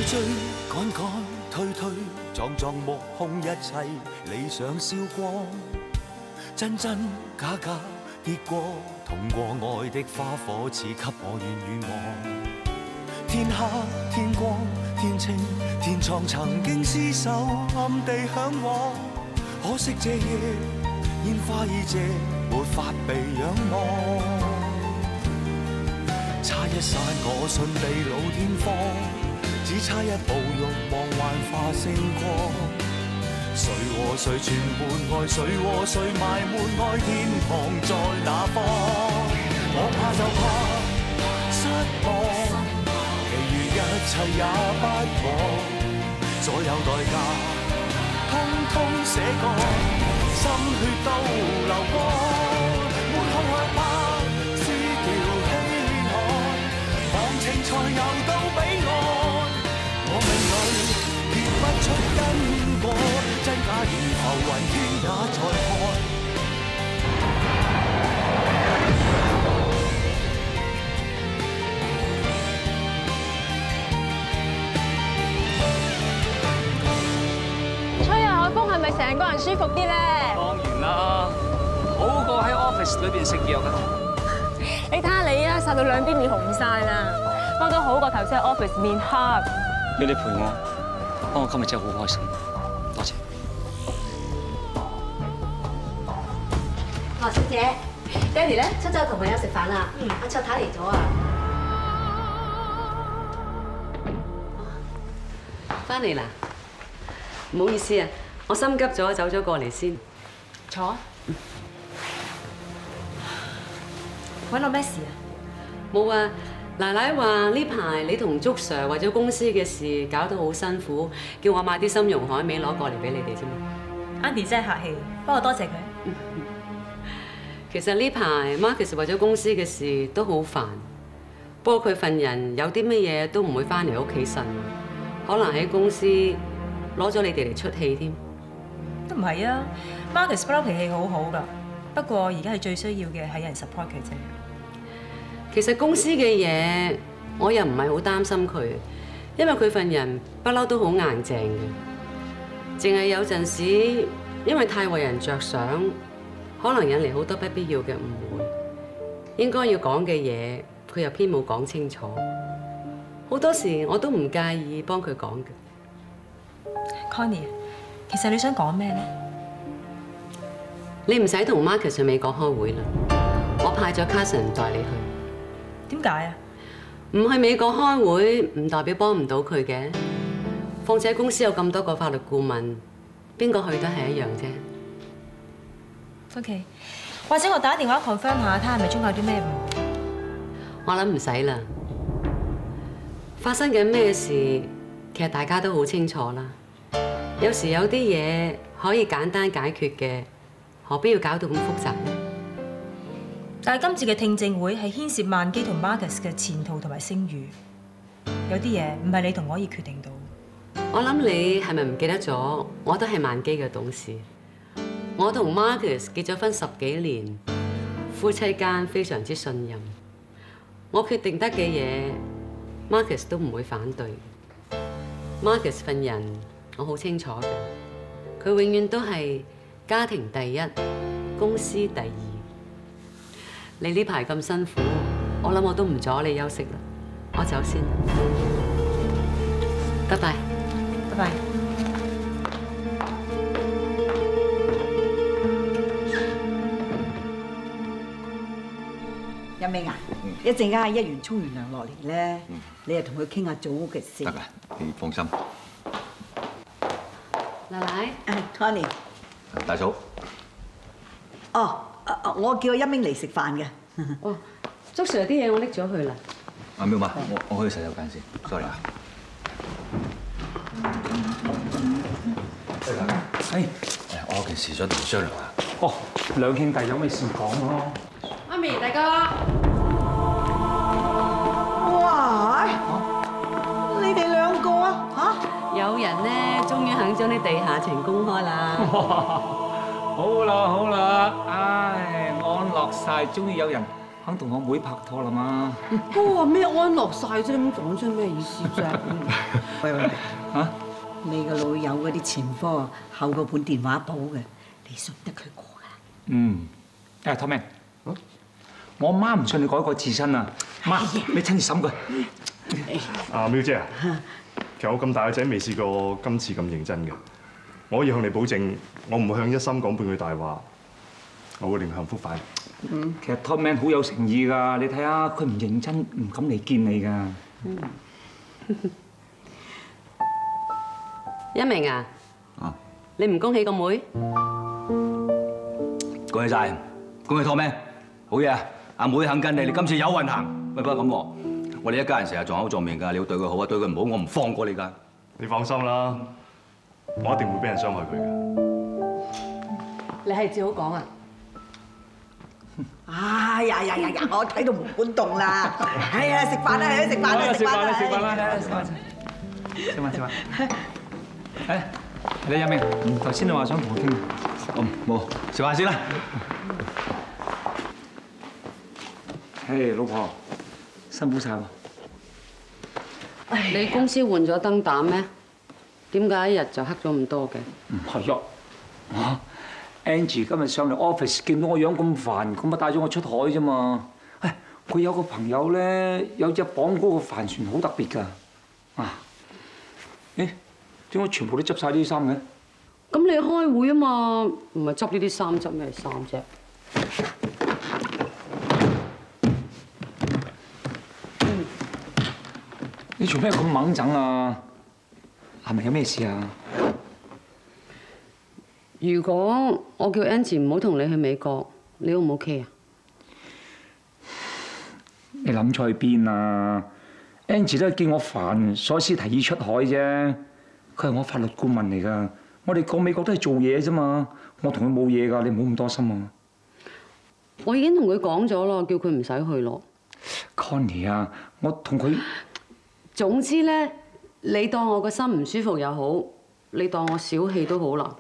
追趕趕推推撞撞目空一切理想燒光，真真假假跌過痛過愛的花火賜給我遠遠望。天黑天光天晴天蒼曾經廝守暗地向往，可惜這夜煙花已謝沒法被仰望。差一剎我順地老天荒，只差一步欲望幻化星光。誰和誰傳喚愛，誰和誰埋沒愛，天堂在哪方？我怕就怕失望，其餘一切也不枉，所有代價通通寫過，心血都流光。沒空害怕是條稀罕，忘情才游到彼岸。我命裏撇不出因果，真假如浮雲天也在看。吹下海風係咪成個人舒服啲咧？當然啦，好過喺 office 裏邊食藥啊！你睇下你啊，曬到兩邊面紅晒啦，不過都好過頭先喺 office 面黑。要你陪我，我今日真係好開心，多謝。何小姐，爹哋咧出咗同朋友食飯啦。阿卓太嚟咗啊。翻嚟啦，唔好意思啊，我心急咗，走咗過嚟先。坐啊。揾我咩事啊？冇啊，奶奶話呢排你同祝 Sir 為咗公司嘅事搞到好辛苦，叫我買啲參茸海味攞過嚟俾你哋啫嘛。Auntie 真係客氣，不過多謝佢。其實呢排 Marcus 為咗公司嘅事都好煩，不過佢份人有啲乜嘢都唔會翻嚟屋企呻，可能喺公司攞咗你哋嚟出氣添。都唔係啊 ，Marcus 不嬲脾氣好好㗎，不過而家係最需要嘅係有人 support 佢啫。其實公司嘅嘢我又唔係好擔心佢，因為佢份人不嬲都好硬淨嘅，淨係有陣時因為太為人着想，可能引嚟好多不必要嘅誤會。應該要講嘅嘢，佢又偏冇講清楚。好多時我都唔介意幫佢講嘅。Connie， 其實你想講咩咧？你唔使同 Marcus 去美國開會啦，我派咗 Carson 代你去。點解啊？唔去美國開會唔代表幫唔到佢嘅，況且公司有咁多個法律顧問，邊個去都係一樣啫。OK， 或者我打電話 confirm 下，睇下係咪中間有啲咩誤會。我諗唔使啦，發生緊咩事，其實大家都好清楚啦。有時有啲嘢可以簡單解決嘅，何必要搞到咁複雜呢？但係今次嘅聽證會係牽涉萬基同 Marcus 嘅前途同埋聲譽，有啲嘢唔係你同我可以決定到。我諗你係咪唔記得咗？我都係萬基嘅董事，我同 Marcus 結咗婚10幾年，夫妻間非常之信任。我決定得嘅嘢 ，Marcus 都唔會反對。Marcus 份人我好清楚嘅，佢永遠都係家庭第一，公司第二。你呢排咁辛苦，我諗我都唔阻你休息啦，我走先，拜拜，拜拜。有明啊？一陣間一完沖完涼落嚟咧，你又同佢傾下組屋嘅事。得㗎，你放心。奶奶，Connie， 大嫂。哦，我叫一鳴嚟食飯嘅。哦，祝 Sir 啲嘢我拎咗去啦。阿妙媽，我去洗手間先 ，sorry 啊。我有件事想同你商量下。哦，兩兄弟有咩事講咯？媽咪，大哥。哇！你哋兩個啊嚇？有人咧，終於肯將啲地下情公開啦。好啦好啦，唉，安樂晒，終於有人肯同我妹拍拖啦嘛。哥話咩安樂晒啫，咁講出咩意思啫？喂喂喂，嚇？你個老友嗰啲前科厚過本電話簿嘅，你信得佢過㗎？嗯。誒，Tommy，我媽唔信你改過自身啊！媽，你親自審佢。阿苗姐啊，其實我咁大個仔未試過今次咁認真嘅。我可以向你保證，我唔會向一心講半句大話，我會令佢幸福快樂。其實 Tommy 好有誠意㗎，你睇下佢唔認真，唔敢嚟見你㗎。一鳴啊，你唔恭喜個妹？恭喜晒，恭喜 Tommy， 好嘢啊！阿妹肯跟你，你今次有運行。喂，不過咁喎，我哋一家人成日撞口撞面㗎，你要對佢好啊，對佢唔好，我唔放過你㗎。你放心啦，我一定會俾人傷害佢嘅。你係至好講啊！哎呀呀呀呀！我睇到毛管戙啦！哎呀，食飯啦，食飯啦，食飯啦，食飯啦！食飯！誒，你阿明，頭先你話想同我傾，冇食飯先啦。嘿，老婆，辛苦晒喎。你公司換咗燈膽咩？點解一日就黑咗咁多嘅？唔係啊，Angie 今日上嚟 office 見到我樣咁煩，咁咪帶咗我出海啫嘛。誒，佢有個朋友咧，有隻綁嗰個帆船好特別㗎。啊，誒，點解全部都執晒呢啲衫嘅？咁你開會啊嘛，唔係執呢啲衫，執咩衫啫？你做咩咁猛整啊？係咪有咩事啊？如果我叫 Angie 唔好同你去美國，你 O 唔 OK 啊？你諗錯去邊啊 ？Angie 都係見我煩，所以先提議出海啫。佢係我法律顧問嚟㗎，我哋過美國都係做嘢啫嘛。我同佢冇嘢㗎，你唔好咁多心啊。我已經同佢講咗咯，叫佢唔使去咯。Connie 啊，我同佢。總之咧，你當我個心唔舒服又好，你當我小氣都好啦。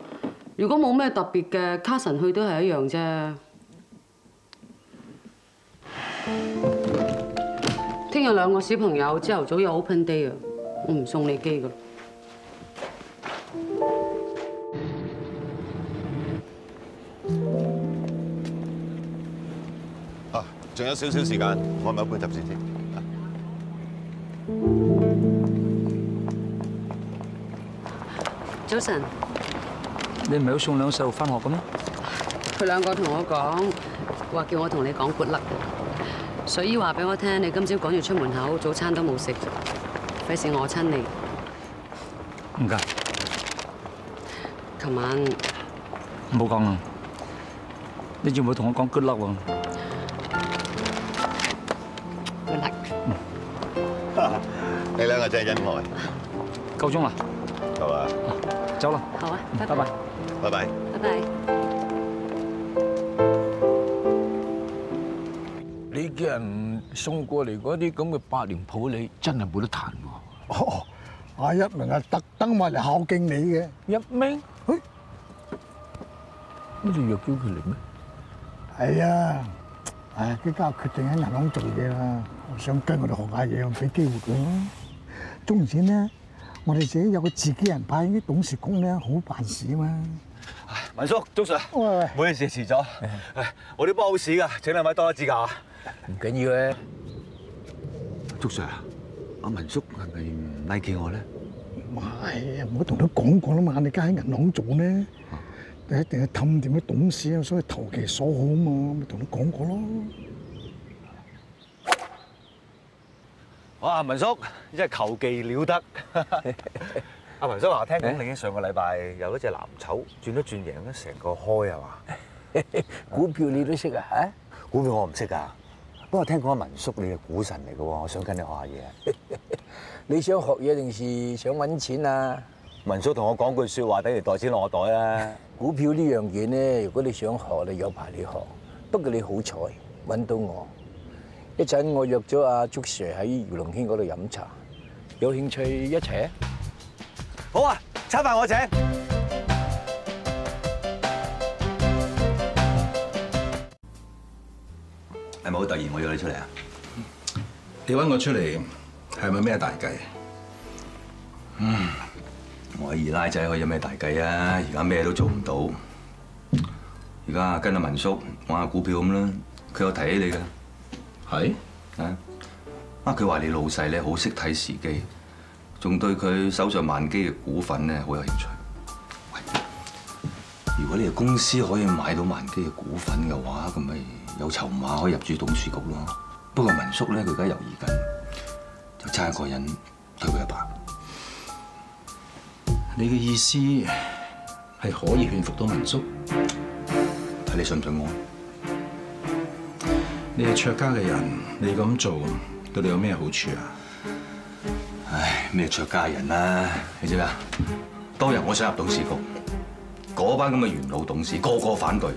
如果冇咩特別嘅，Carson去都係一樣啫。聽日兩個小朋友朝頭早有 open day 啊，我唔送你機㗎。啊，仲有少少時間，我買一本雜誌先。早晨，你唔係要送兩個細路翻學嘅咩？佢兩個同我講話叫我同你講 good luck，所以話俾我聽，你今朝趕住出門口，早餐都冇食，費事我親你。唔該。琴晚唔好講啦，你仲唔會同我講 good luck 喎？good luck。你兩個真係恩愛。夠鐘啦。夠啦。走啦。好啊，拜拜。拜拜。拜拜。你叫人送過嚟嗰啲咁嘅百年普洱，真係冇得彈喎。哦，阿一鳴係特登買嚟孝敬你嘅。一鳴？乜你約咗佢嚟咩？係啊，唉，佢家決定喺銀行做嘢啦，我想跟我哋學下嘢，我俾機會佢咯。總之咧，我哋自己有個自己人派啲董事局咧，好辦事啊嘛。文叔，早晨。喂，唔好意思，遲咗。我啲波好屎㗎，請兩位多多指教啊。唔緊要嘅。祝 Sir 啊，阿文叔係咪唔 like 我咧？唔係，我同佢講過啦嘛，你家喺銀行做咧，你一定係氹掂啲董事啊，所以投其所好啊嘛，咪同佢講過咯。哇，文叔真係求技了得。阿文叔話聽講你上個禮拜有一隻藍籌轉咗轉贏咗成個開係嘛？股票你都識啊？嚇？股票我唔識㗎，不過聽講阿文叔你係股神嚟㗎喎，我想跟你學下嘢。你想學嘢定是想揾錢啊？文叔同我講句説話，等於袋錢落我袋啊！股票呢樣嘢咧，如果你想學，你有排你學。不過你好彩揾到我，一陣我約咗阿祝 Sir 喺魚龍軒嗰度飲茶，有興趣一齊啊？好啊，餐飯我請。係咪好突然我約你出嚟啊？你揾我出嚟係咪咩大計？我二奶仔可以有咩大計啊？而家咩都做唔到。而家跟阿文叔玩下股票咁啦，佢有提起你㗎。係啊！佢話你老細咧好識睇時機，仲對佢手上萬基嘅股份咧好有興趣。喂，如果你哋公司可以買到萬基嘅股份嘅話，咁咪有籌碼可以入駐董事局咯。不過文叔咧，佢而家猶豫緊，就差一個人推佢一把。你嘅意思係可以勸服到文叔？睇你信唔信我？你係卓家嘅人，你咁做對你有咩好處啊？唉，咩卓家人啊？你知唔知啊？當日我想入董事局，嗰班咁嘅元老董事個個反對。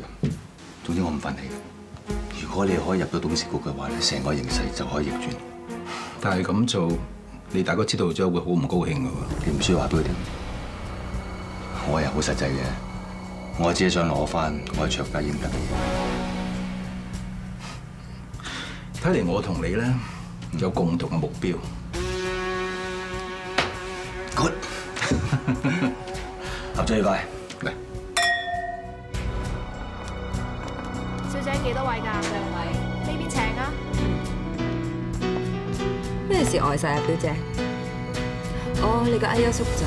總之我唔忿氣。如果你可以入到董事局嘅話咧，成個形勢就可以逆轉。但係咁做，你大哥知道咗會好唔高興㗎喎。你唔需要話俾佢聽。我係好實際嘅，我只係想攞翻我喺卓家應得嘅嘢。睇嚟我同你咧有共同嘅目標。Good， 合作愉快。嚟，小姐幾多位㗎？2位，呢邊請啊！咩事呆晒啊，表姐？哦，你個哎呀叔仔，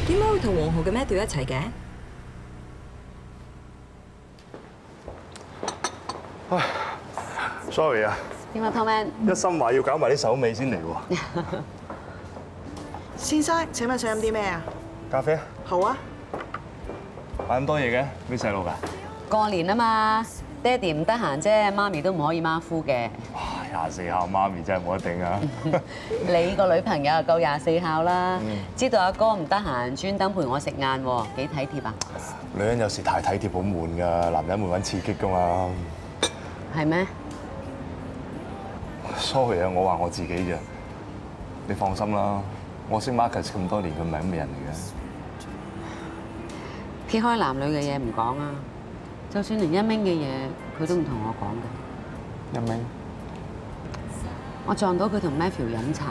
點解會同黃浩嘅咩調一齊嘅？唉 ，sorry 啊。點啊 ，Tommy？一心話要搞埋啲手尾先嚟喎。先生，請問想飲啲咩啊？咖啡啊。好啊。買咁多嘢嘅，俾細路㗎？過年啊嘛，爹哋唔得閒啫，媽咪都唔可以馬虎嘅。哇！24孝媽咪真係冇得頂啊！你個女朋友就夠24孝啦，知道阿哥唔得閒，專登陪我食晏喎，幾體貼啊！女人有時太體貼好悶㗎，男人會揾刺激㗎嘛。係咩 ？Sorry 啊，我話我自己啫。你放心啦，我識 Marcus 咁多年，佢唔係咁嘅人嚟嘅。撇開男女嘅嘢唔講啊，就算連一鳴嘅嘢，佢都唔同我講嘅。一鳴，我撞到佢同 Matthew 飲茶，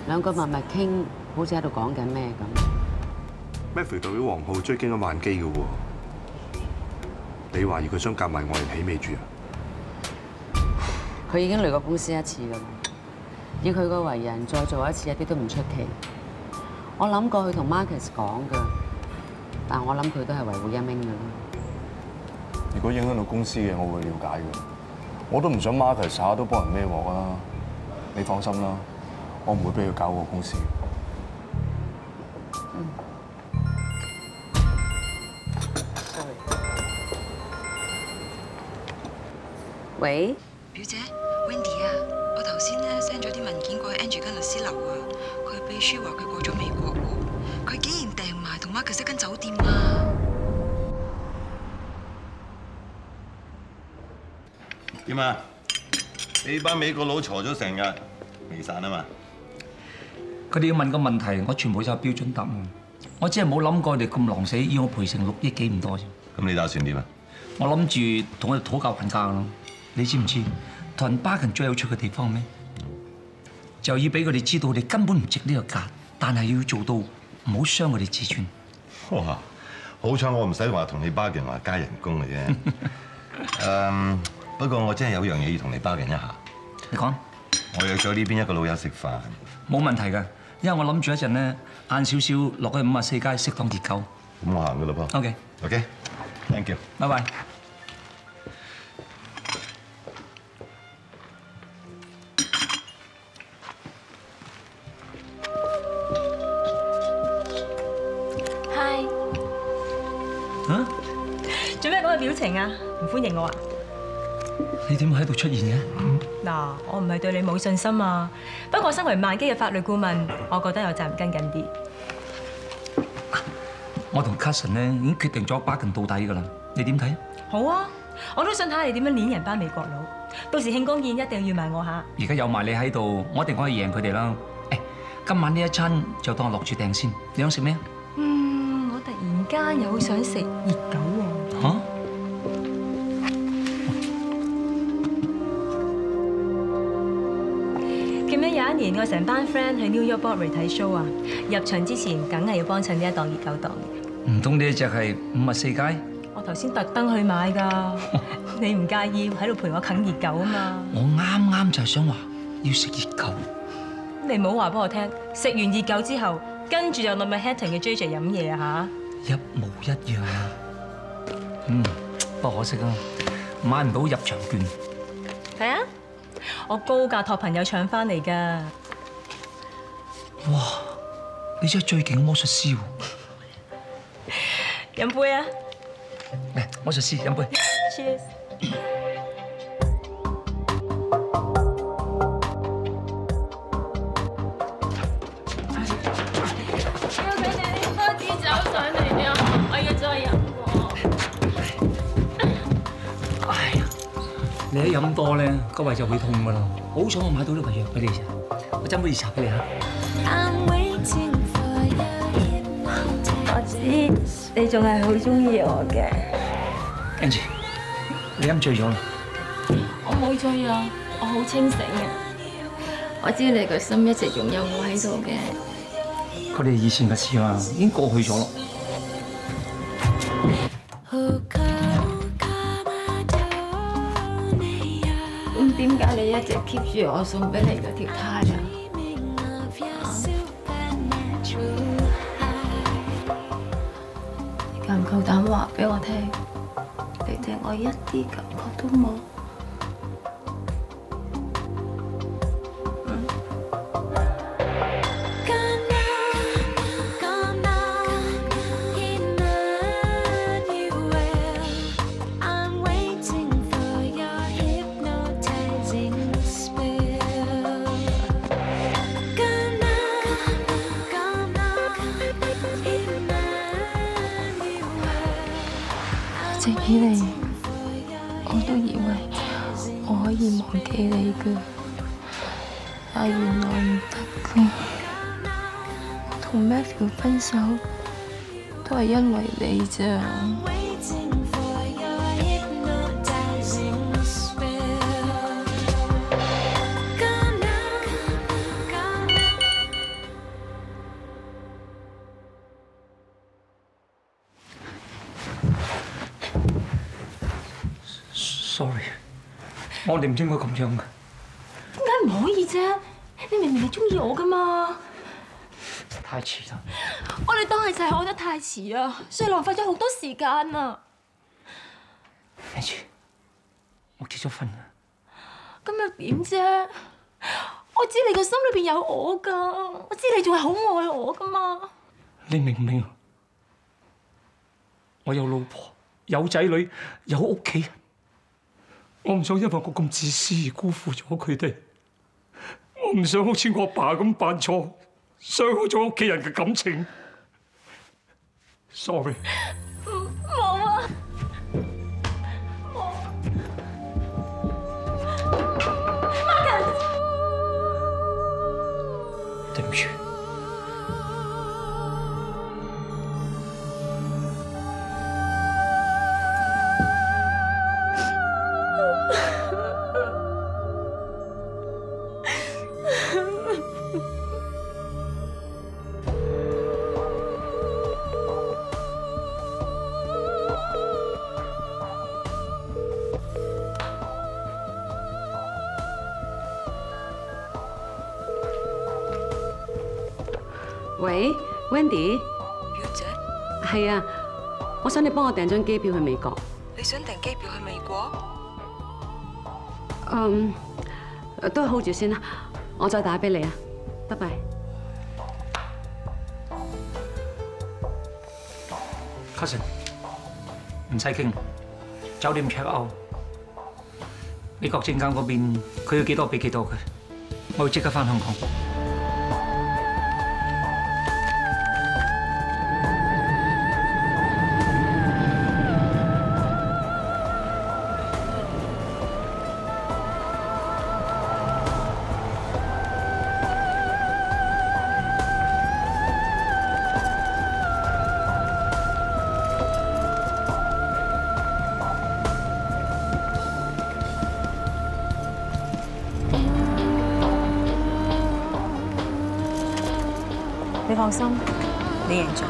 兩個密密傾，好似喺度講緊咩咁。 Matthew 代表黃浩追經咗萬基嘅喎，你懷疑佢想夾埋外人起尾住啊？佢已經嚟過公司一次㗎啦，以佢個為人再做一次一啲都唔出奇。我諗過去同 Marcus 講㗎，但我諗佢都係維護一鳴㗎啦。如果影響到公司嘅，我會了解嘅。我都唔想 Marcus 下都幫人孭鑊啊！你放心啦，我唔會俾佢搞我公司。喂，表姐 Wendy 啊，我頭先咧 send 咗啲文件過去 Angie 間律師樓啊，佢秘書話佢過咗美國喎，佢竟然訂埋同 Marcus 一間酒店啊！點啊？呢班美國佬嘈咗成日，未散啊嘛？佢哋要問個問題，我全部有標準答案。我只係冇諗過佢哋咁狼死，要我賠成6億幾唔多啫。咁你打算點啊？我諗住同佢哋討價還價咯。你知唔知同人 bargain 最有趣嘅地方咩？就要俾佢哋知道你根本唔值呢個價，但係要做到唔好傷佢哋自尊。哇！好彩我唔使話同你 bargain 話加人工嘅啫。不過我真係有樣嘢要同你 bargain 一下。你講。我約咗呢邊一個老友食飯。冇問題㗎，因為我諗住一陣咧晏少少落去54街適當熱狗。咁我行㗎啦噃。OK。OK。Thank you。拜拜。Hi。啊？做咩咁嘅表情啊？唔歡迎我啊？你點會喺度出現嘅？嗱，我唔係對你冇信心啊，不過身為萬基嘅法律顧問，我覺得有責任跟緊啲。我同 Cousin 咧已經決定咗bargain到底㗎啦，你點睇？好啊，我都想睇下你點樣攆人班美國佬，到時慶功宴一定要預埋我下。而家有埋你喺度，我一定可以贏佢哋啦。誒，今晚呢一餐就當我落住訂先。你想食咩？我突然間又好想食熱狗喎。嚇？有一年我成班 friend 去 New York Broadway 睇 show 啊，入場之前梗係要幫襯呢一檔熱狗檔。唔通呢一隻係54街？我頭先特登去買㗎，你唔介意喺度陪我啃熱狗啊嘛？我啱啱就係想話要食熱狗。你唔好話俾我聽，食完熱狗之後，跟住就落咪 Manhattan 嘅 JJ 飲嘢啊嚇！一模一樣啊！不過可惜啊，買唔到入場券。係啊，我高價託朋友搶翻嚟㗎。哇！你真係最勁嘅魔術師喎！飲杯啊！嚟，魔術師飲杯。Cheers！ 要俾你啲波子走上嚟啊！我要再飲過。哎呀，你一飲多咧，個胃就會痛㗎啦。好彩我買到呢個藥俾你啫，我斟杯熱茶俾你嚇。我知你仲係好中意我嘅。Angie，你飲醉咗啦？我冇醉啊，我好清醒嘅。我知你個心一直仲有我喺度嘅。佢哋以前嘅事啊，已經過去咗咯。咁點解你一直 keep 住我送俾你嗰條呔啊？夠唔夠膽話俾我聽？你對我一啲感覺都冇。一直以嚟，我都以為我可以忘記你㗎，但係原來唔得㗎。我同 Matthew 分手都係因為你咋。Sorry， 我哋唔應該咁樣嘅。點解唔可以啫？你明明係中意我㗎嘛？太遲啦！我哋當係就係愛得太遲啊，所以浪費咗好多時間啊。Angie，我結咗婚啦。咁又點啫？我知你個心裏邊有我㗎，我知你仲係好愛我㗎嘛。你明唔明？我有老婆，有仔女，有屋企人。我唔想因為我咁自私而辜負咗佢哋，我唔想好似我爸咁犯錯，傷害咗屋企人嘅感情。Sorry。冇啊！Marcus，對唔住。喂 ，Wendy， 表姐，係啊，我想你幫我訂張機票去美國。你想訂機票去美國？都係 hold 住先啦，我再打俾你啊，拜拜。Cousin， 唔使傾，酒店 check out。美國證監嗰邊佢要幾多俾幾多佢，我要即刻返香港。放心，你贏咗。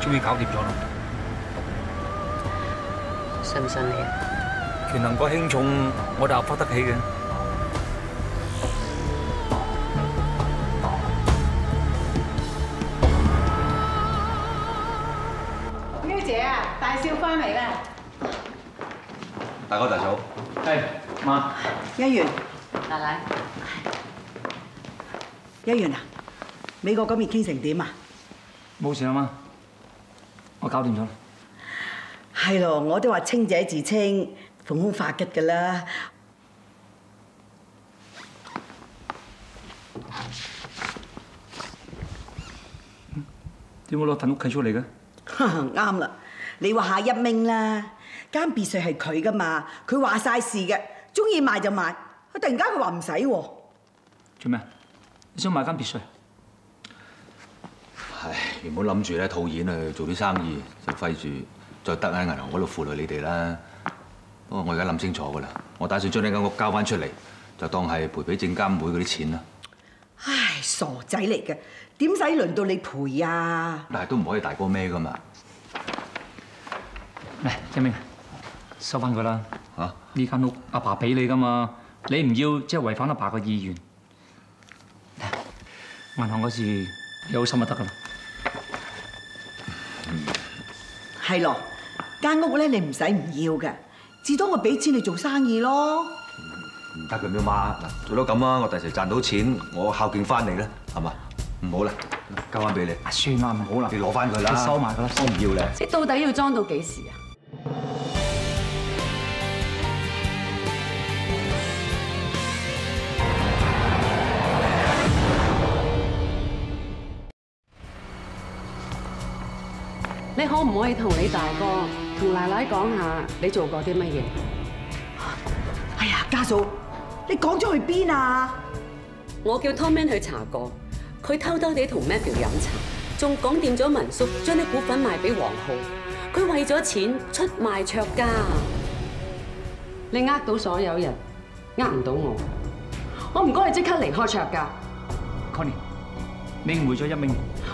終於搞掂咗啦！信唔信你啊？權衡個輕重，我哋合得起嘅。喵姐啊，大少翻嚟啦！大哥大嫂，係媽，一元，奶奶，一元啊，美國嗰邊傾成點啊？冇事啦媽，我搞掂咗啦。係咯，我都話清者自清，逢凶化吉㗎啦。點解攞份屋契出嚟嘅？啱啦，你話下一鳴啦，間別墅係佢㗎嘛，佢話晒事嘅，中意賣就賣。佢突然間佢話唔使喎。做咩？你想買間別墅？唉，原本諗住咧套現去做啲生意，就費住再得喺銀行嗰度負累你哋啦。不過我而家諗清楚㗎啦，我打算將呢間屋交翻出嚟，就當係賠俾證監會嗰啲錢啦。唉，傻仔嚟嘅，點使輪到你賠啊？但係都唔可以大哥孭㗎嘛。嚟，一鳴，收翻佢啦。嚇！呢間屋阿爸俾你㗎嘛，你唔要即係違反阿爸嘅意願。銀行嗰時有心就得㗎啦。係咯，間屋咧你唔使唔要嘅，至多我俾錢你做生意咯。唔得嘅，喵媽，嗱，做到咁啊，我第時賺到錢，我孝敬翻你啦，係嘛？唔好啦，交翻俾你。算啦，唔好啦，你攞翻佢啦，你收埋佢啦，我唔要咧。即到底要裝到幾時啊？你可唔可以同你大哥、同奶奶講下你做過啲乜嘢？哎呀，家嫂，你講咗去邊啊？我叫 Tom Man 去查過，佢偷偷地同 Matthew 飲茶，仲講掂咗民宿，將啲股份賣俾黃浩。佢為咗錢出賣卓家。你呃到所有人，呃唔到我。我唔該你即刻離開卓家。Connie， 你誤會咗一鳴。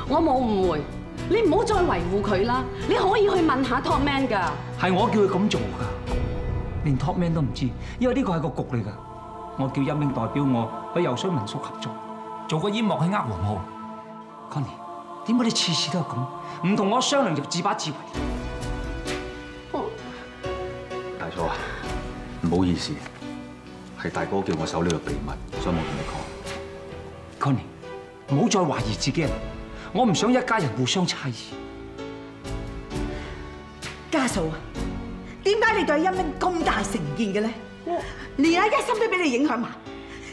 我冇誤會。你唔好再維護佢啦！你可以去問下 Top Man 㗎。係我叫佢咁做㗎，連 Top Man 都唔知，因為呢個係個局嚟㗎。我叫一鳴代表我去游水民宿合作，做個煙幕去呃黃浩。Connie， 點解你次次都係咁？唔同我商量就自把自為。大嫂啊，唔好意思，係大哥叫我守呢個秘密，所以冇同你講。Connie， 唔好再懷疑自己人。我唔想一家人互相猜疑。家嫂啊，點解你對一鳴咁大成見嘅咧？連阿一心都俾你影響埋，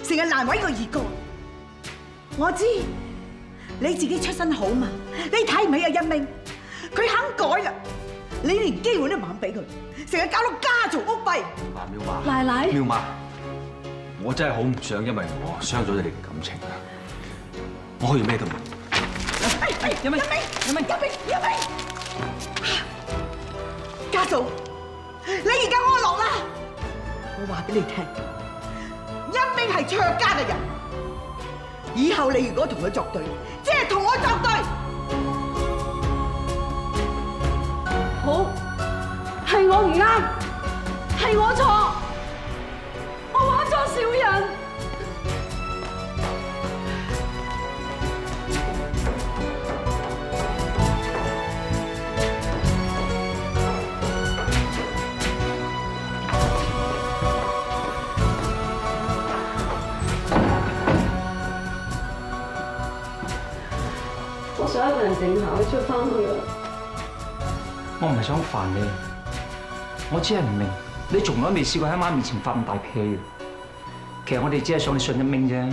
成日難為個二哥。我知你自己出身好嘛，你睇唔起阿一鳴，佢肯改啦，你連機會都唔肯俾佢，成日搞到家嘈屋閉。喵媽，奶奶，喵媽，我真係好唔想因為我傷咗你哋嘅感情啊！我可以咩都唔。一鳴，家嫂，你而家安樂啦！我話俾你聽，一鳴係卓家嘅人，以後你如果同佢作對，即係同我作對。好，係我唔啱，係我錯，我話咗小人。想一個人靜下出翻去啦。我唔係想煩你，我只係唔明，你從來未試過喺媽面前發咁大脾氣。其實我哋只係想你信一鳴啫。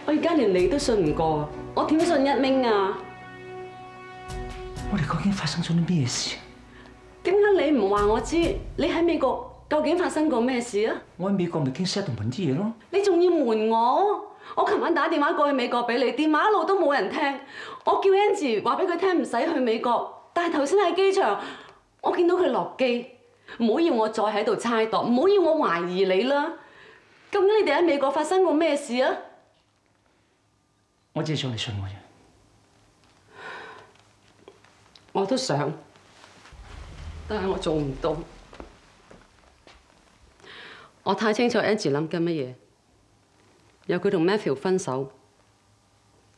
我而家連你都信唔過，我點信一鳴啊？我哋究竟發生咗啲咩事？點解你唔話我知？你喺美國究竟發生過咩事啊？我喺美國咪傾 settlement 啲嘢咯。你仲要瞞我？我琴晚打電話過去美國俾你，電話一路都冇人聽。我叫 Angie 話俾佢聽唔使去美國，但係頭先喺機場，我見到佢落機。唔好要我再喺度猜度，唔好要我懷疑你啦。究竟你哋喺美國發生過咩事啊？我只係想你信我啫。我都想，但係我做唔到。我太清楚 Angie 諗緊乜嘢。由佢同 Matthew 分手，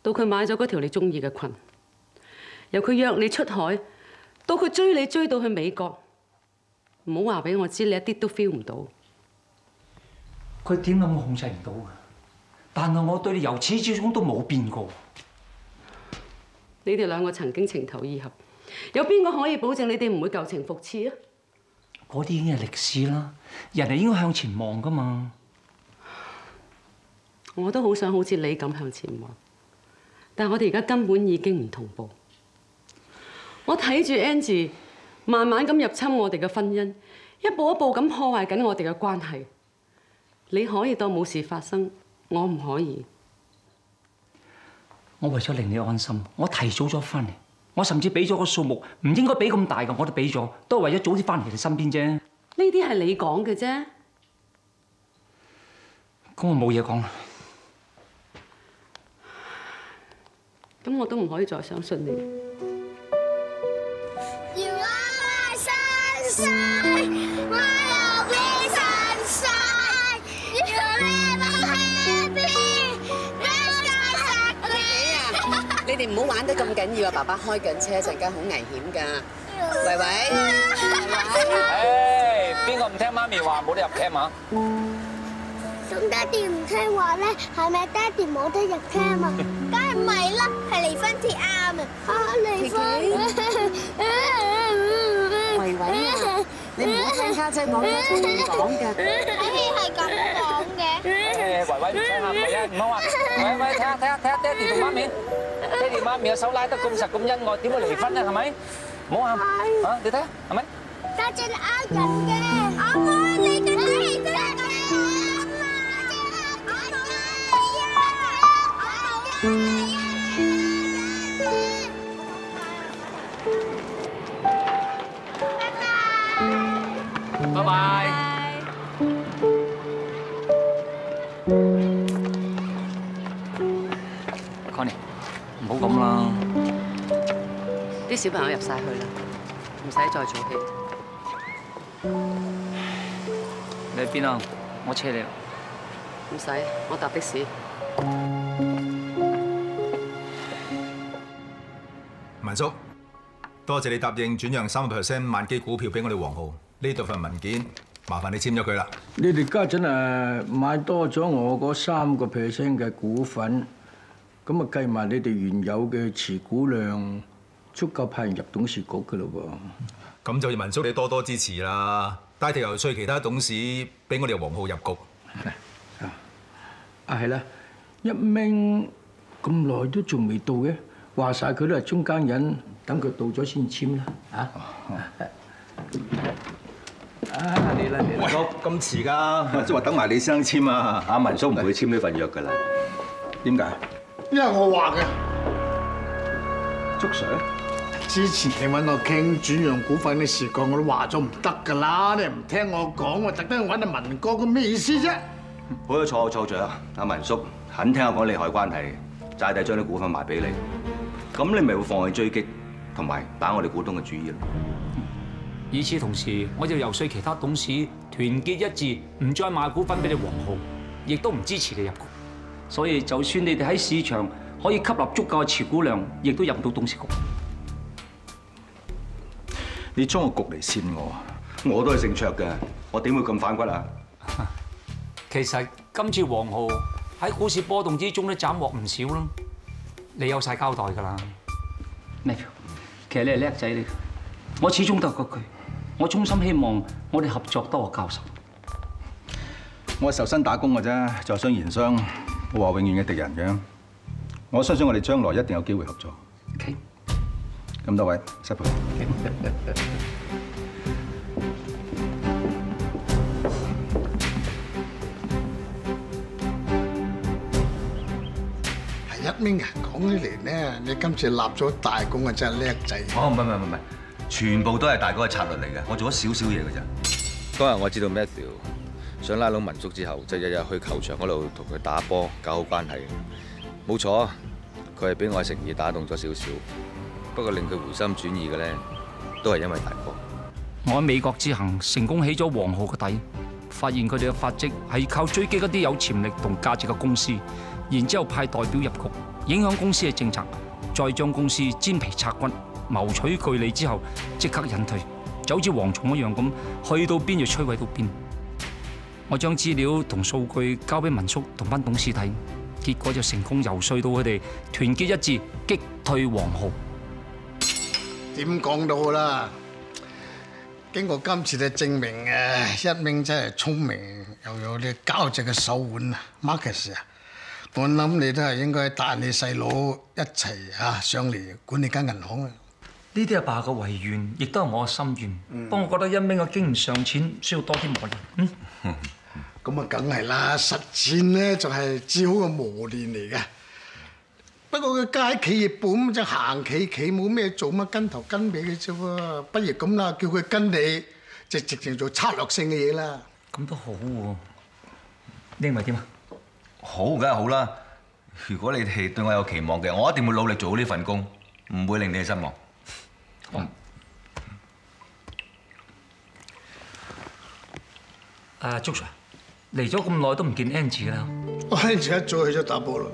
到佢買咗嗰條你中意嘅裙，由佢約你出海，到佢追你追到去美國。唔好話俾我知，你一啲都 feel 唔到。佢點諗我控制唔到㗎？但係我對你由始至終都冇變過。你哋兩個曾經情投意合，有邊個可以保證你哋唔會舊情復熾啊？嗰啲已經係歷史啦，人係應該向前望㗎嘛。我都好想好似你咁向前望，但係我哋而家根本已經唔同步。我睇住 Angie 慢慢咁入侵我哋嘅婚姻，一步一步咁破壞緊我哋嘅關係。你可以當冇事發生，我唔可以。我為咗令你安心，我提早咗翻嚟。我甚至俾咗個數目唔應該俾咁大嘅，我都俾咗，都係為咗早啲翻嚟你身邊啫。呢啲係你講嘅啫。咁我冇嘢講啦。咁我都唔可以再相信你。你哋唔好玩得咁緊要啊！爸爸開緊車，陣間好危險㗎。維維，邊個唔聽媽咪話冇得入 cam 啊？咁爹哋唔聽話咧，係咪爹哋冇得入 cam 啊？梗係唔係啦，係離婚貼啱啊！離婚。維維啊，你唔好聽家姐講嘅，中意講㗎。係咁講嘅。維維唔聽啊，唔係啊，唔好話。喂，睇下爹哋同媽咪，爹哋媽咪嘅手拉得咁實咁恩愛，點會離婚啊？係咪？唔好喊啊！你睇下，係咪？家姐呃人嘅，我愛你嘅爹哋。拜拜。Connie，唔好咁啦。啲小朋友入晒去啦，唔使再做戲。你喺邊啊？我車你。唔使，我搭的士。文叔，多謝你答應轉讓30% 萬基股票俾我哋黃浩。呢度份文件，麻煩你簽咗佢啦。你哋家陣買多咗我嗰3% 嘅股份，咁啊計埋你哋原有嘅持股量，足夠派人入董事局㗎咯噃。咁就要文叔你多多支持啦，帶頭游說其他董事俾我哋黃浩入局。係啦，一鳴咁耐都仲未到嘅，話晒佢都係中間人，等佢到咗先簽啦。嚟啦！文叔咁遲㗎，文叔話等埋你先簽啊！阿文叔唔會簽呢份約㗎啦。點解？因為我話嘅。祝 Sir， 之前你揾我傾轉讓股份嘅事講，我都話咗唔得㗎啦，你唔聽我講，我特登揾阿文哥，咁咩意思啫？好咗錯咗，阿文叔肯聽我講利害關係，債弟將啲股份賣俾你，咁你咪會放棄追擊，同埋打我哋股東嘅主意咯。與此同時，我就游說其他董事團結一致，唔再賣股份俾你黃浩，亦都唔支持你入局。所以就算你哋喺市場可以吸納足夠嘅持股量，亦都入唔到董事局。你將個局嚟扇我，我都係姓卓嘅，我點會咁反骨啊？其實今次黃浩喺股市波動之中都斬獲唔少啦，你有晒交代㗎啦。Matthew，其實你係叻仔嚟，我始終都係嗰句，我衷心希望我哋合作多過交手。我係受薪打工嘅啫，在商言商，冇話永遠嘅敵人嘅。我相信我哋將來一定有機會合作。OK， 咁多位，失陪。鳴啊，講起嚟咧，你今次立咗大功啊，真係叻仔。哦，唔係，全部都係大哥嘅策略嚟嘅，我做咗少少嘢嘅咋。當日我知道 Matthew 想拉攏民宿之後，就日日去球場嗰度同佢打波，搞好關係。冇錯，佢係俾我嘅誠意打動咗少少，不過令佢回心轉意嘅咧，都係因為大哥。我喺美國之行成功起咗黃浩嘅底，發現佢哋嘅發跡係靠追擊一啲有潛力同價值嘅公司，然之後派代表入局，影響公司嘅政策，再將公司煎皮拆骨，謀取巨利之後即刻隱退，就好似蝗蟲一樣咁，去到邊就摧毀到邊。我將資料同數據交俾民宿同班董事睇，結果就成功游說到佢哋團結一致，擊退黃浩。點講都好啦，經過今次嘅證明誒，一鳴真係聰明又有啲交際嘅手腕啊 ，Marcus 啊，我諗你都係應該帶你細佬一齊上嚟管理間銀行啊！呢啲阿爸嘅遺願，亦都係我嘅心願。不過我覺得一鳴嘅經驗尚淺，需要多啲磨練。咁啊，梗係啦，實踐咧就係至好嘅磨練嚟嘅。不過佢家喺企業部咁就行企冇咩做，乜跟頭跟尾嘅啫喎。不如咁啦，叫佢跟你，就直情做策略性嘅嘢啦。咁都好喎。你認為點啊？好，梗係好啦。如果你哋對我有期望嘅，我一定會努力做好呢份工，唔會令你哋失望。祝 Sir 嚟咗咁耐都唔見 Angie 啦。Angie 一早去咗打波啦。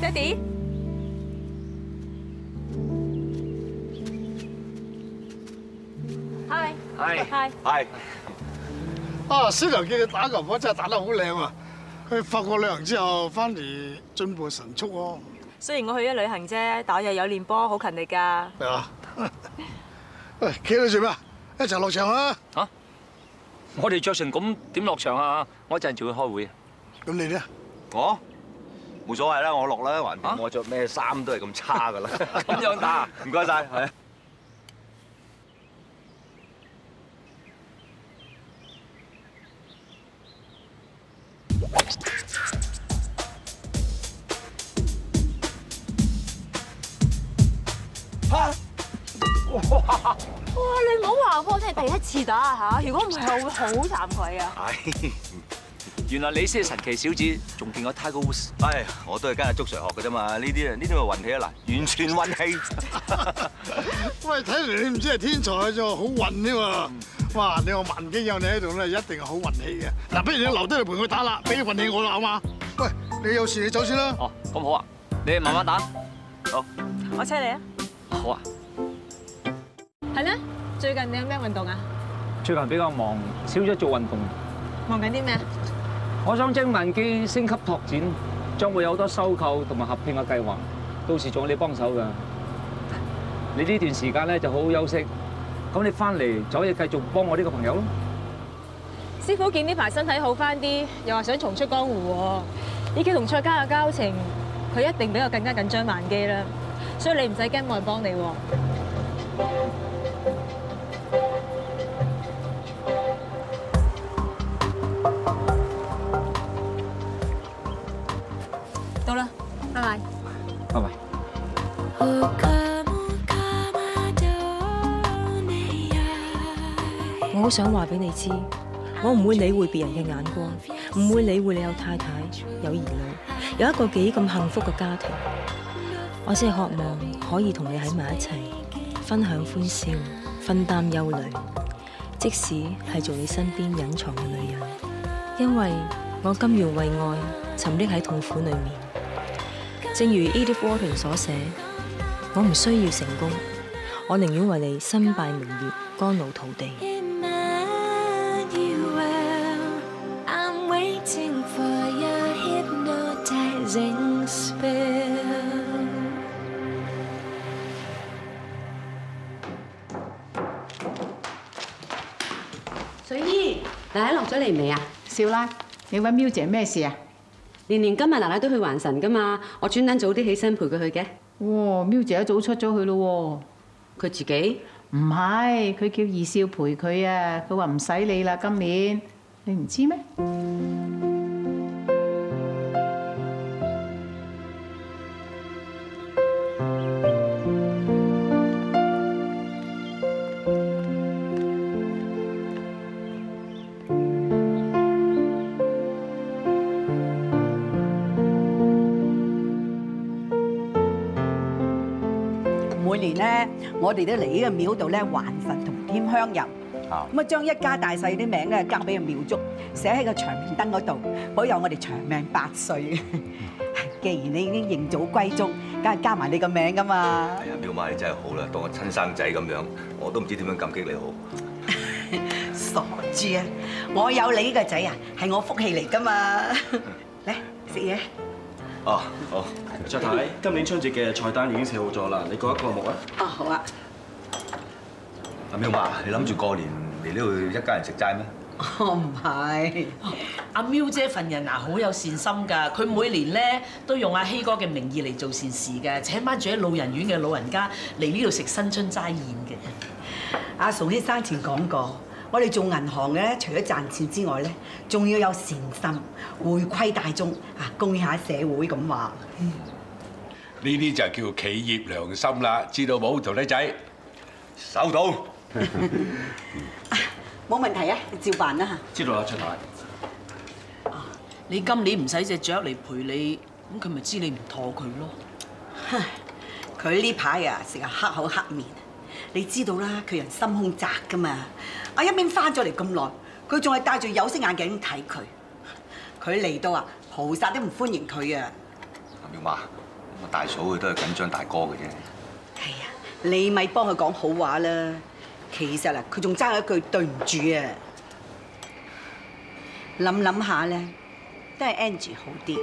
爹哋，係。先頭見佢打球波真係打得好靚啊！去法國旅行之後翻嚟進步神速喎。雖然我去咗旅行啫，但我又有練波，好勤力㗎。係嘛？喂，企喺度做咩啊？一齊落場啊！嚇！我哋着成咁點落場啊？我一陣仲要開會。咁你咧？我冇所謂啦，我落啦，橫掂我着咩衫都係咁差㗎啦。咁樣打？唔該晒，係。哇！你唔好話我真係第一次打啊嚇！如果唔係，我會好慚愧啊。原來你先係神奇小子，仲勁過 Tiger Woods。唉，我都係跟阿祝 Sir 學嘅啫嘛，呢啲咪運氣啊嗱，完全運氣。喂，睇嚟你唔知係天才啫，好運添喎！哇，你話萬幾有你喺度咧，一定係好運氣嘅。嗱，不如你留低嚟陪佢打啦，俾啲運氣我啦，好嘛？喂，你有事你走先啦。哦，咁好啊，你慢慢打。好，我車你啊。好啊。係咧，最近你有咩運動啊？最近比較忙，少咗做運動。忙緊啲咩？我想將萬基升級拓展，將會有好多收購同埋合併嘅計劃，到時仲有你幫手㗎。你呢段時間咧就好好休息，咁你翻嚟就可以繼續幫我呢個朋友咯。師傅見呢排身體好翻啲，又話想重出江湖喎。以佢同蔡家嘅交情，佢一定比我更加緊張萬基啦。所以你唔使驚，冇人幫你喎。到啦，拜拜。拜拜。我好想話俾你知，我唔會理會別人嘅眼光，唔會理會你有太太、有兒女，有一個幾咁幸福嘅家庭。我只係渴望可以同你喺埋一齊，分享歡笑，分擔憂慮，即使係做你身邊隱藏嘅女人，因為我甘願為愛沉溺喺痛苦裏面。正如 Edith Wharton 所寫，我唔需要成功，我寧願為你身敗名裂、肝腦塗地。水姨，奶奶落咗嚟未啊？少奶，你揾喵姐咩事啊？年年今日奶奶都去還神噶嘛，我專登早啲起身陪佢去嘅。哇，喵姐一早出咗去咯喎。佢自己？唔係，佢叫二少陪佢啊，佢話唔使你啦，今年你唔知咩？每年咧，我哋都嚟呢個廟度咧還神同添香油，咁啊將一家大細啲名咧交俾個廟祝，寫喺個長明燈嗰度，保佑我哋長命百歲。既然你已經認祖歸宗，梗係加埋你個名噶嘛。係啊，廟媽你真係好啦，當我親生仔咁樣，我都唔知點樣感激你好。傻豬啊！我有你呢個仔啊，係我福氣嚟噶嘛。嚟食嘢。哦，好。卓太，今年春節嘅菜單已經寫好咗啦，你過一個目啊？哦，好啊。阿廟媽，你諗住過年嚟呢度一家人食齋咩？我唔係。阿喵姐份人啊，好有善心㗎。佢每年咧都用阿希哥嘅名義嚟做善事嘅，請班住喺老人院嘅老人家嚟呢度食新春齋宴嘅。阿崇希生前講過，我哋做銀行嘅咧，除咗賺錢之外咧，仲要有善心，回饋大眾啊，貢獻下社會咁話。呢啲就叫企業良心啦，知道冇，徒弟仔？收到。冇問題啊，你照辦啦嚇。知道啦，卓太。你今年唔使隻雀嚟陪你，咁佢咪知你唔妥佢咯。佢呢排啊，成日黑口黑面，你知道啦，佢人心胸窄噶嘛。阿一鳴翻咗嚟咁耐，佢仲係戴住有色眼鏡睇佢。佢嚟到啊，菩薩都唔歡迎佢啊。阿廟媽，我大嫂佢都係緊張大哥嘅啫。係啊，你咪幫佢講好話啦。其實啊，佢仲爭一句對唔住啊。諗下咧，都係 Angie 好啲。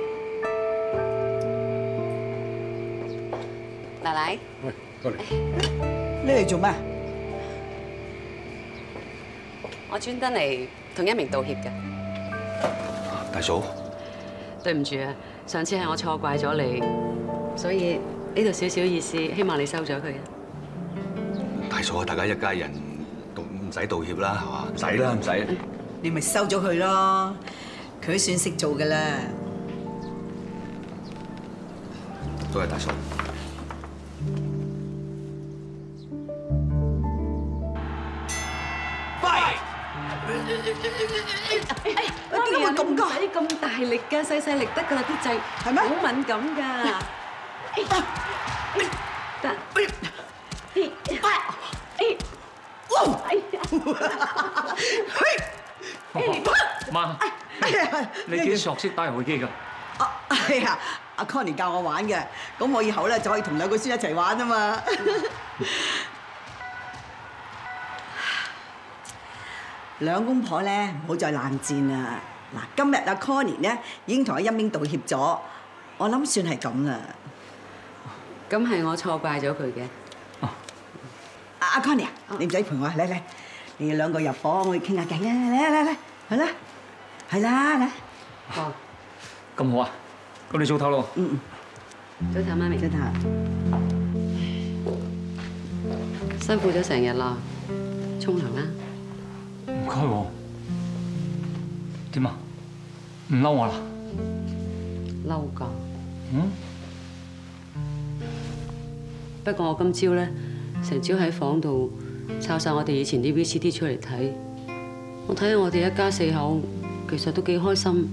奶奶，喂，過嚟。你嚟做咩？我專登嚟同一鳴道歉嘅。大嫂，對唔住啊，上次係我錯怪咗你，所以呢度少少意思，希望你收咗佢啊。大嫂，大家一家人唔使道歉啦，係嘛？唔使啦，唔使。你咪收咗佢咯，佢都算識做噶啦。多謝大嫂。點解會咁唔使咁大力㗎，細細力得㗎啦，啲掣係咩？好敏感㗎。得。媽，你幾熟悉打遊戲機㗎？係啊，阿 Connie 教我玩嘅，咁我以後咧就可以同兩個孫一齊玩啊嘛。兩公婆咧唔好再冷戰啦！嗱，今日阿 Connie 咧已經同阿一鳴道歉咗，我諗算係咁啦。咁係我錯怪咗佢嘅。阿 Connie 啊，你唔使陪我，嚟，你哋兩個入房，我哋傾下偈啊！嚟，係啦，係啦，嚟。哦，咁好啊！咁你早唞咯。早唞，媽咪。早唞。辛苦咗成日啦，沖涼啦。唔該喎。點啊？唔嬲我啦？嬲㗎。嗯。不過我今朝咧，成朝喺房度抄晒我哋以前啲 VCD 出嚟睇，我睇下我哋一家四口，其實都幾開心，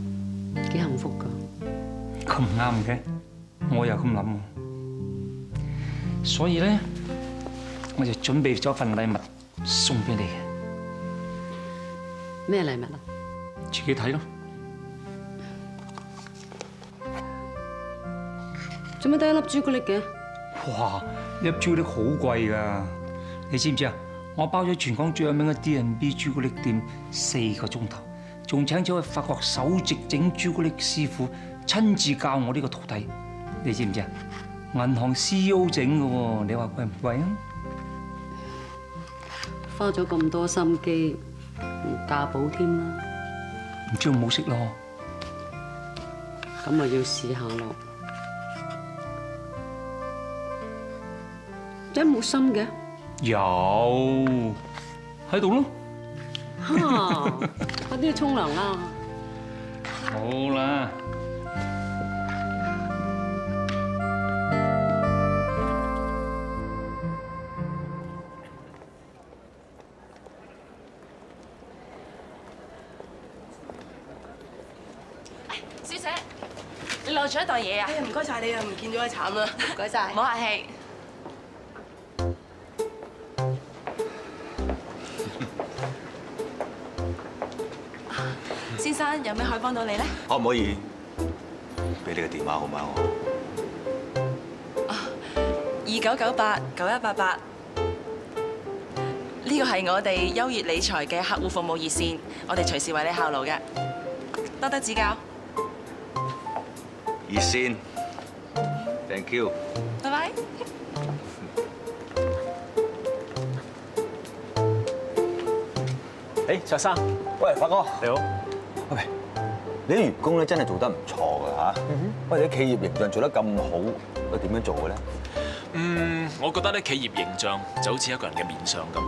幾幸福㗎。咁啱嘅，我又咁諗喎。所以咧，我就準備咗份禮物送俾你嘅。咩禮物啊？自己睇咯。做乜得一粒朱古力嘅？哇！粒朱古力好貴㗎，你知唔知啊？我包咗全港最有名嘅 D&B 朱古力店4個鐘頭，仲請咗去法國首席整朱古力師傅親自教我呢個徒弟。你知唔知啊？銀行 CEO 整嘅喎，你話貴唔貴啊？花咗咁多心機，價寶添啦。唔知好唔好食咯？咁咪要試下咯。真冇心嘅，有喺度咯。嚇！快啲去沖涼啦！好啦。小姐，你漏咗一袋嘢啊！唔該晒你啊，唔見咗啊，慘啦！唔該晒，唔好客氣。先生，有咩可以幫到你咧？可唔可以俾你個電話號碼我？29989188，呢個係我哋優越理財嘅客戶服務熱線，我哋隨時為你效勞嘅，多多指教。熱線 ，thank you。拜拜。誒，卓生，喂，發哥，你好。喂，你啲員工咧真係做得唔錯㗎嚇。喂，你啲企業形象做得咁好，喂點樣做嘅咧？我覺得咧企業形象就好似一個人嘅面相咁。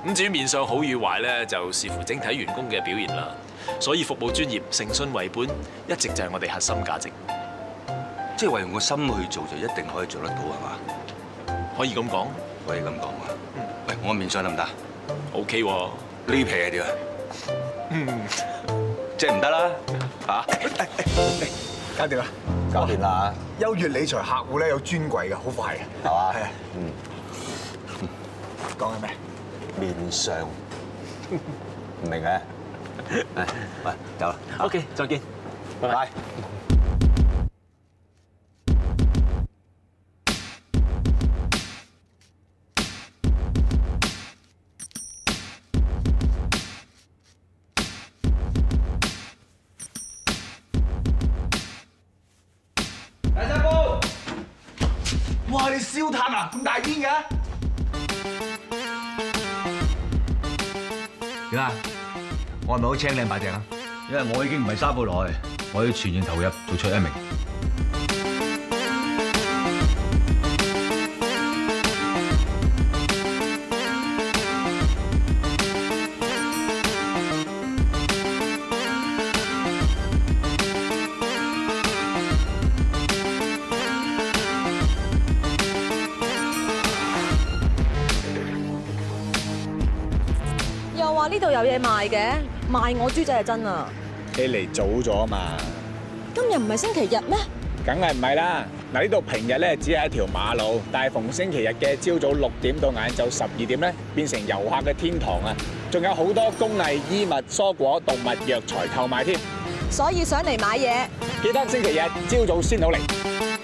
咁至於面相好與壞咧，就視乎整體員工嘅表現啦。所以服務專業、誠信為本，一直就係我哋核心價值。即係話用個心去做就一定可以做得到係嘛？可以咁講，可以咁講啊！喂，我面相得唔得 ？OK 喎。呢皮係點啊？即係唔得啦嚇！搞掂啦，搞掂啦！優越理財客戶咧有專櫃嘅，好快嘅，係嘛？係啊。講緊咩？面相唔明嘅。喂，走啦。OK，再見，拜拜。哇！你燒炭啊，咁大邊嘅？點啊？我係咪好青靚白淨啊？因為我已經唔係沙布來，我要全然投入做出一名。又話呢度有嘢賣嘅，賣我豬仔係真啊！你嚟早咗嘛？今日唔係星期日咩？梗係唔係啦！嗱，呢度平日咧只係一條馬路，但係逢星期日嘅朝早6點到晏晝12點咧，變成遊客嘅天堂啊！仲有好多工藝、衣物、蔬果、動物、藥材購買添。所以想嚟買嘢，記得星期日朝早先好嚟。